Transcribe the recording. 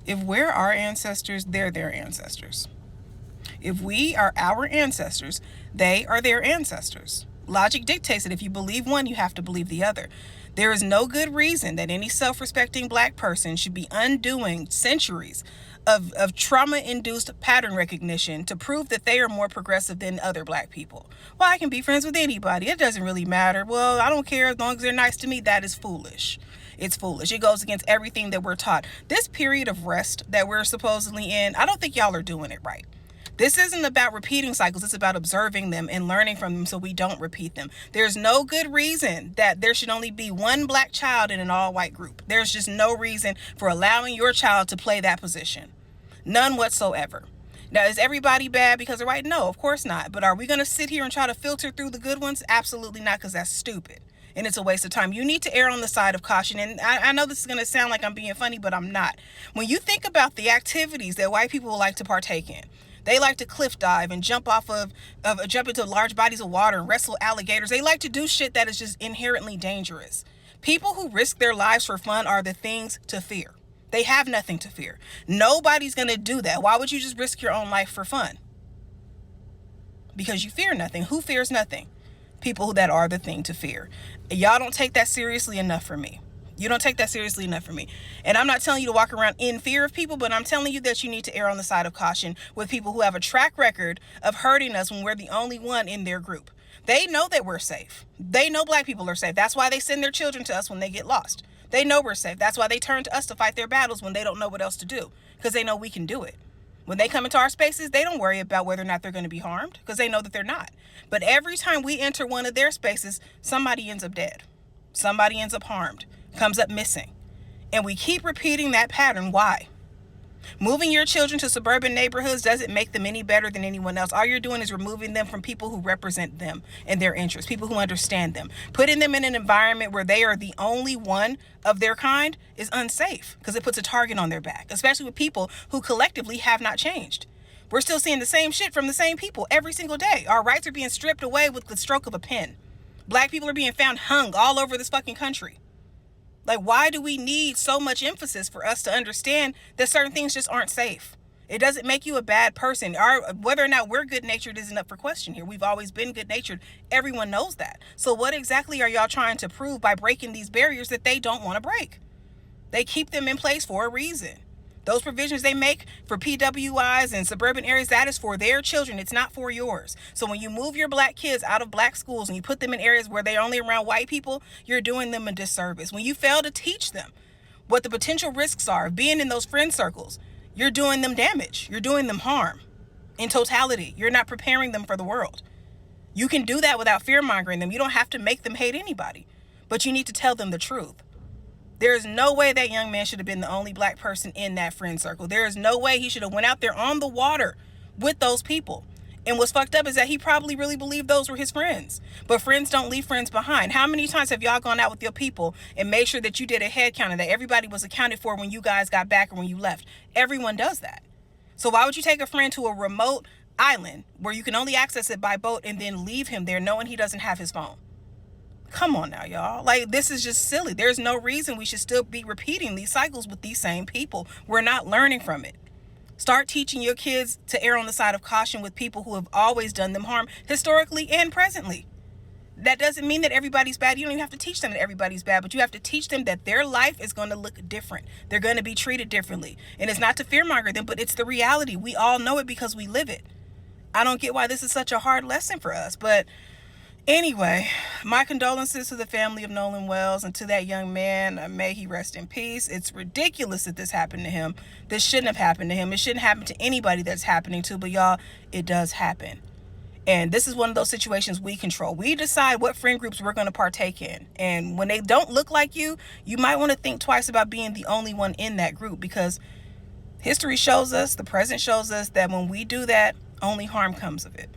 If we're our ancestors, they're their ancestors. If we are our ancestors, they are their ancestors. Logic dictates that if you believe one, you have to believe the other. There is no good reason that any self-respecting black person should be undoing centuries of trauma-induced pattern recognition to prove that they are more progressive than other black people. Well, I can be friends with anybody. It doesn't really matter. Well, I don't care as long as they're nice to me. That is foolish. It's foolish. It goes against everything that we're taught. This period of rest that we're supposedly in, I don't think y'all are doing it right. This isn't about repeating cycles. It's about observing them and learning from them so we don't repeat them. There's no good reason that there should only be one black child in an all-white group. There's just no reason for allowing your child to play that position. None whatsoever. Now, is everybody bad because they're white? No, of course not. But are we going to sit here and try to filter through the good ones? Absolutely not, because that's stupid. And it's a waste of time. You need to err on the side of caution. And I know this is going to sound like I'm being funny, but I'm not. When you think about the activities that white people like to partake in, they like to cliff dive and jump into large bodies of water and wrestle alligators. They like to do shit that is just inherently dangerous. People who risk their lives for fun are the things to fear. They have nothing to fear. Nobody's going to do that. Why would you just risk your own life for fun? Because you fear nothing. Who fears nothing? People that are the thing to fear. Y'all don't take that seriously enough for me. You don't take that seriously enough for me. And I'm not telling you to walk around in fear of people, but I'm telling you that you need to err on the side of caution with people who have a track record of hurting us when we're the only one in their group. They know that we're safe. They know black people are safe. That's why they send their children to us when they get lost. They know we're safe. That's why they turn to us to fight their battles when they don't know what else to do, because they know we can do it. When they come into our spaces, they don't worry about whether or not they're going to be harmed, because they know that they're not. But every time we enter one of their spaces, somebody ends up dead. Somebody ends up harmed, comes up missing. And we keep repeating that pattern. Why? Moving your children to suburban neighborhoods doesn't make them any better than anyone else. All you're doing is removing them from people who represent them and their interests, people who understand them. Putting them in an environment where they are the only one of their kind is unsafe, because it puts a target on their back, especially with people who collectively have not changed. We're still seeing the same shit from the same people every single day. Our rights are being stripped away with the stroke of a pen. Black people are being found hung all over this fucking country. Like, why do we need so much emphasis for us to understand that certain things just aren't safe? It doesn't make you a bad person. Whether or not we're good-natured isn't up for question here. We've always been good-natured. Everyone knows that. So what exactly are y'all trying to prove by breaking these barriers that they don't want to break? They keep them in place for a reason. Those provisions they make for PWIs and suburban areas, that is for their children. It's not for yours. So when you move your black kids out of black schools and you put them in areas where they're only around white people, you're doing them a disservice. When you fail to teach them what the potential risks are of being in those friend circles, you're doing them damage. You're doing them harm. In totality, you're not preparing them for the world. You can do that without fear-mongering them. You don't have to make them hate anybody, but you need to tell them the truth. There is no way that young man should have been the only black person in that friend circle. There is no way he should have went out there on the water with those people. And what's fucked up is that he probably really believed those were his friends. But friends don't leave friends behind. How many times have y'all gone out with your people and made sure that you did a head count and that everybody was accounted for when you guys got back or when you left? Everyone does that. So why would you take a friend to a remote island where you can only access it by boat and then leave him there knowing he doesn't have his phone? Come on now, y'all. Like, this is just silly. There's no reason we should still be repeating these cycles with these same people. We're not learning from it. Start teaching your kids to err on the side of caution with people who have always done them harm, historically and presently. That doesn't mean that everybody's bad. You don't even have to teach them that everybody's bad, but you have to teach them that their life is going to look different. They're going to be treated differently. And it's not to fearmonger them, but it's the reality. We all know it because we live it. I don't get why this is such a hard lesson for us, but anyway, my condolences to the family of Nolan Wells and to that young man. May he rest in peace. It's ridiculous that this happened to him. This shouldn't have happened to him. It shouldn't happen to anybody that's happening to, but y'all, it does happen. And this is one of those situations we control. We decide what friend groups we're going to partake in. And when they don't look like you, you might want to think twice about being the only one in that group, because history shows us, the present shows us that when we do that, only harm comes of it.